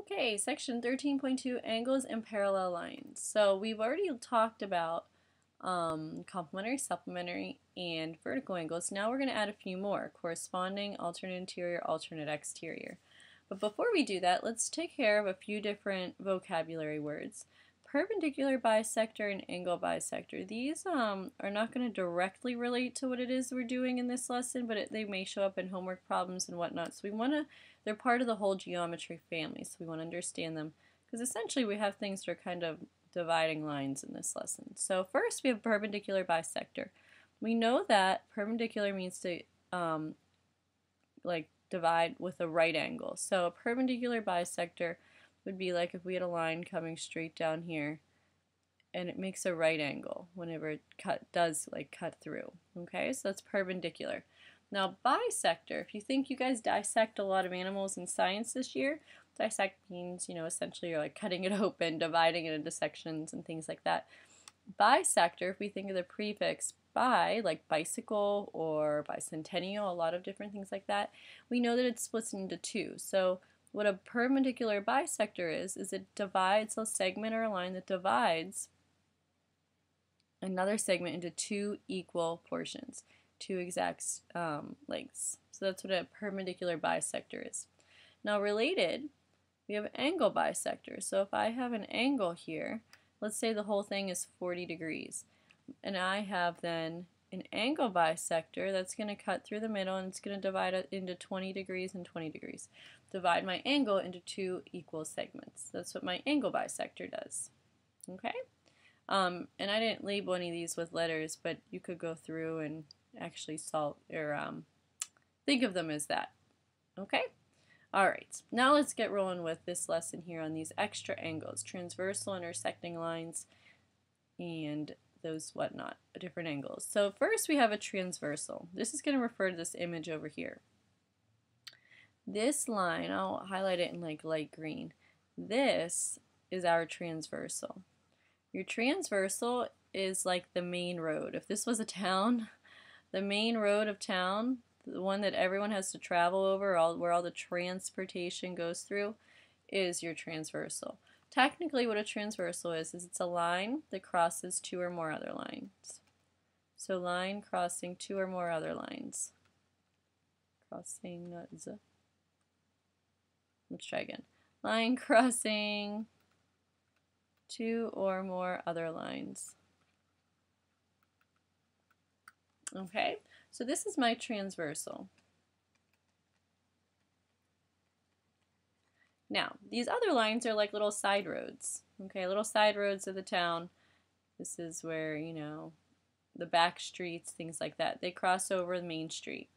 Okay, section 13.2, angles and parallel lines. So we've already talked about complementary, supplementary, and vertical angles. Now we're going to add a few more: corresponding, alternate interior, alternate exterior. But before we do that, let's take care of a few different vocabulary words. Perpendicular bisector and angle bisector. These are not going to directly relate to what it is we're doing in this lesson, but they may show up in homework problems and whatnot. So they're part of the whole geometry family, so we want to understand them, because essentially we have things that are kind of dividing lines in this lesson. So first we have perpendicular bisector. We know that perpendicular means to divide with a right angle. So a perpendicular bisector would be like if we had a line coming straight down here and it makes a right angle whenever it does cut through. Okay, so that's perpendicular. Now bisector, if you think you guys dissect a lot of animals in science this year, dissect means, essentially you're like cutting it open, dividing it into sections and things like that. Bisector, if we think of the prefix bi, like bicycle or bicentennial, a lot of different things like that, we know that it splits into two. So what a perpendicular bisector is it divides a segment or a line that divides another segment into two equal portions, two exact lengths. So that's what a perpendicular bisector is. Now related, we have angle bisector. So if I have an angle here, let's say the whole thing is 40 degrees, and I have then an angle bisector that's going to cut through the middle, and it's going to divide it into 20 degrees and 20 degrees. Divide my angle into two equal segments. That's what my angle bisector does. Okay? And I didn't label any of these with letters, but you could go through and actually solve or think of them as that. Okay? Alright, now let's get rolling with this lesson here on these extra angles, transversal, intersecting lines, and those whatnot, different angles. So first we have a transversal. This is going to refer to this image over here. This line, I'll highlight it in like light green. This is our transversal. Your transversal is like the main road. If this was a town, the main road of town, the one that everyone has to travel over, where all the transportation goes through, is your transversal. Technically what a transversal is it's a line that crosses two or more other lines. So line crossing two or more other lines. Crossing, let's try again. Line crossing two or more other lines. Okay, so this is my transversal. Now, these other lines are like little side roads. Okay, little side roads of the town. This is where, the back streets, things like that. They cross over the main street.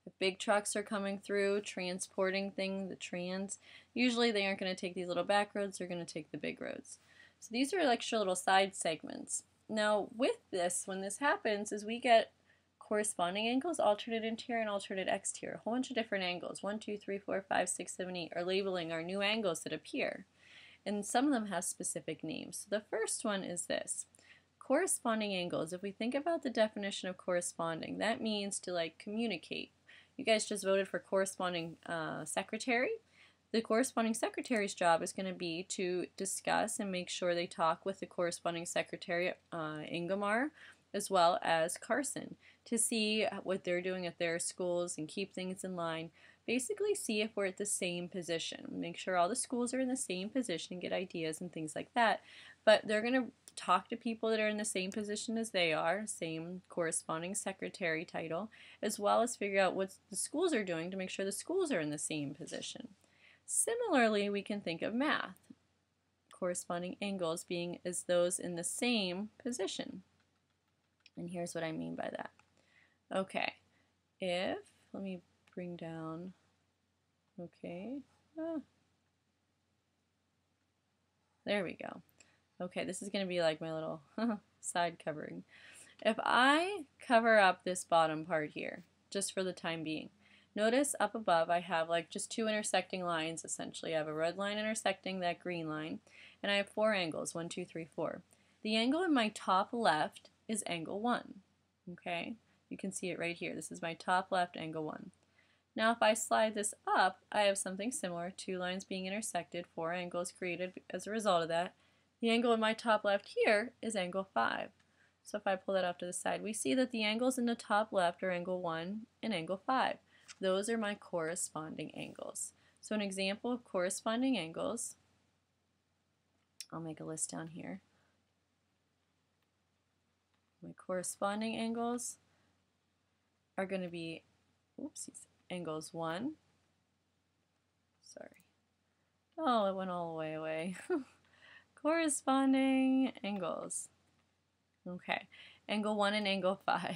If big trucks are coming through, transporting things, the trans, usually they aren't going to take these little back roads, they're going to take the big roads. So these are extra little side segments. Now with this, when this happens, is we get corresponding angles, alternate interior and alternate exterior. A whole bunch of different angles. 1, 2, 3, 4, 5, 6, 7, 8 are labeling our new angles that appear. And some of them have specific names. So the first one is this. Corresponding angles. If we think about the definition of corresponding, that means to communicate. You guys just voted for corresponding secretary. The corresponding secretary's job is going to be to discuss and make sure they talk with the corresponding secretary, Ingomar, as well as Carson, to see what they're doing at their schools and keep things in line. Basically see if we're at the same position. Make sure all the schools are in the same position, get ideas and things like that. But they're going to talk to people that are in the same position as they are, same corresponding secretary title, as well as figure out what the schools are doing to make sure the schools are in the same position. Similarly, we can think of math. Corresponding angles being as those in the same position. And here's what I mean by that. Okay, let me bring down, okay, there we go. Okay, this is going to be like my little side covering. If I cover up this bottom part here, just for the time being, notice up above I have just two intersecting lines essentially. I have a red line intersecting that green line, and I have four angles, 1, 2, 3, 4. The angle in my top left is angle 1. Okay, you can see it right here. This is my top left angle 1. Now if I slide this up, I have something similar, two lines being intersected, four angles created as a result of that. The angle in my top left here is angle 5. So if I pull that off to the side, we see that the angles in the top left are angle 1 and angle 5. Those are my corresponding angles. So an example of corresponding angles, I'll make a list down here. My corresponding angles are going to be, oopsies, angles 1, sorry, oh, it went all the way away. Corresponding angles. Okay, angle 1 and angle 5.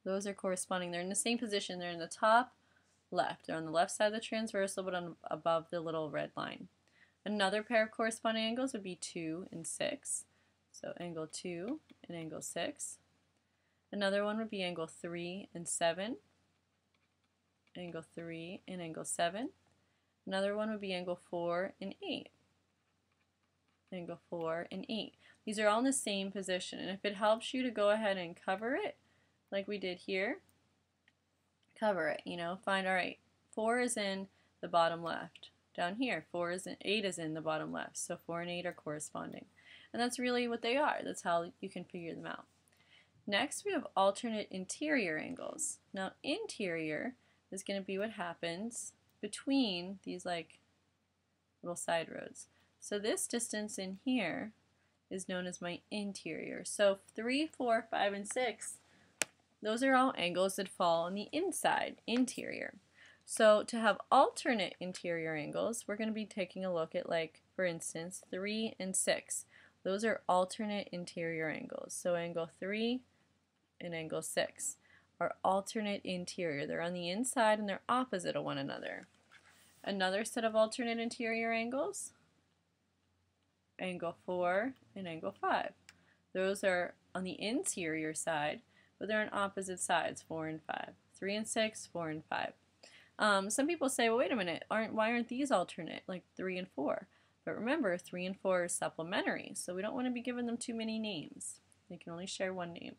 Those are corresponding. They're in the same position. They're in the top left. They're on the left side of the transversal, but above the little red line. Another pair of corresponding angles would be 2 and 6. So angle 2 and angle 6. Another one would be angle 3 and 7. Angle 3 and angle 7. Another one would be angle 4 and 8. Angle 4 and 8. These are all in the same position, and if it helps you to go ahead and cover it, like we did here, cover it, find, all right, 4 is in the bottom left. Down here, 8 is in the bottom left, so 4 and 8 are corresponding. And that's really what they are. That's how you can figure them out. Next, we have alternate interior angles. Now, interior is going to be what happens between these like little side roads. So this distance in here is known as my interior. So 3, 4, 5, and 6, those are all angles that fall on the inside, interior. So to have alternate interior angles, we're going to be taking a look at, like, for instance, 3 and 6. Those are alternate interior angles. So angle 3 and angle 6 are alternate interior. They're on the inside and they're opposite of one another. Another set of alternate interior angles, angle 4 and angle 5. Those are on the interior side, but they're on opposite sides, 4 and 5. 3 and 6, 4 and 5. Some people say, well, wait a minute, why aren't these alternate, like 3 and 4? But remember, 3 and 4 are supplementary, so we don't want to be giving them too many names. They can only share one name.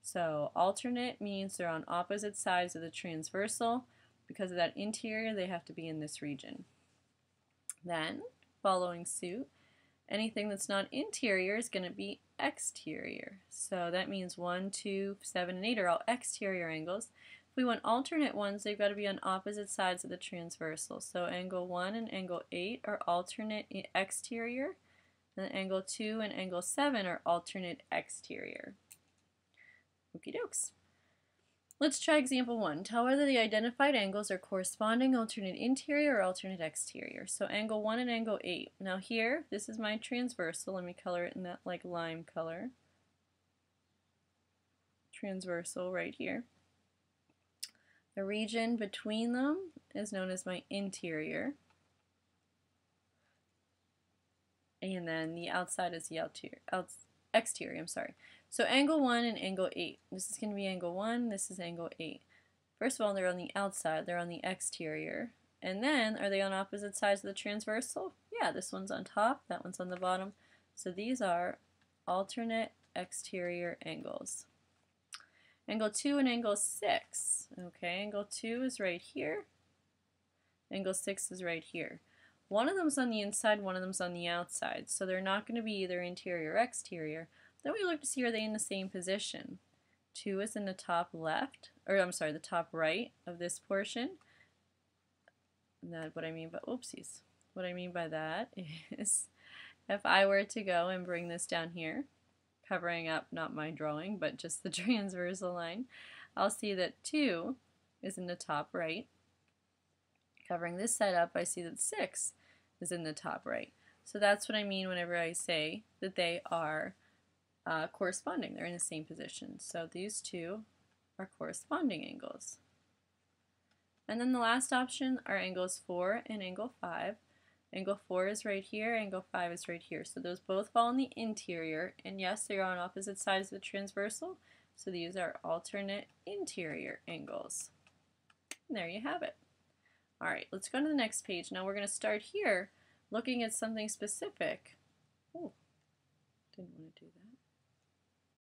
So alternate means they're on opposite sides of the transversal. Because of that interior, they have to be in this region. Then, following suit, anything that's not interior is going to be exterior. So that means 1, 2, 7, and 8 are all exterior angles. If we want alternate ones, they've got to be on opposite sides of the transversal. So angle 1 and angle 8 are alternate exterior, and angle 2 and angle 7 are alternate exterior. Okie dokes. Let's try example 1. Tell whether the identified angles are corresponding alternate interior or alternate exterior. So angle 1 and angle 8. Now here, this is my transversal. Let me color it in that like lime color. Transversal right here. The region between them is known as my interior. And then the outside is the exterior, I'm sorry. So angle 1 and angle 8. This is going to be angle 1, this is angle 8. First of all, they're on the outside, they're on the exterior. And then, are they on opposite sides of the transversal? Yeah, this one's on top, that one's on the bottom. So these are alternate exterior angles. Angle 2 and angle 6. Okay, angle 2 is right here. Angle 6 is right here. One of them's on the inside, one of them's on the outside. So they're not going to be either interior or exterior. Then we look to see, are they in the same position? 2 is in the top left, or I'm sorry, the top right of this portion. What I mean by that is, if I were to go and bring this down here, covering up not my drawing, but just the transversal line, I'll see that 2 is in the top right. Covering this side up, I see that 6 is in the top right. So that's what I mean whenever I say that they are corresponding. They're in the same position. So these two are corresponding angles. And then the last option are angles 4 and angle 5. Angle 4 is right here, angle 5 is right here. So those both fall in the interior, and yes, they are on opposite sides of the transversal, so these are alternate interior angles. And there you have it. Alright, let's go to the next page. Now we're going to start here looking at something specific. Oh, didn't want to do that.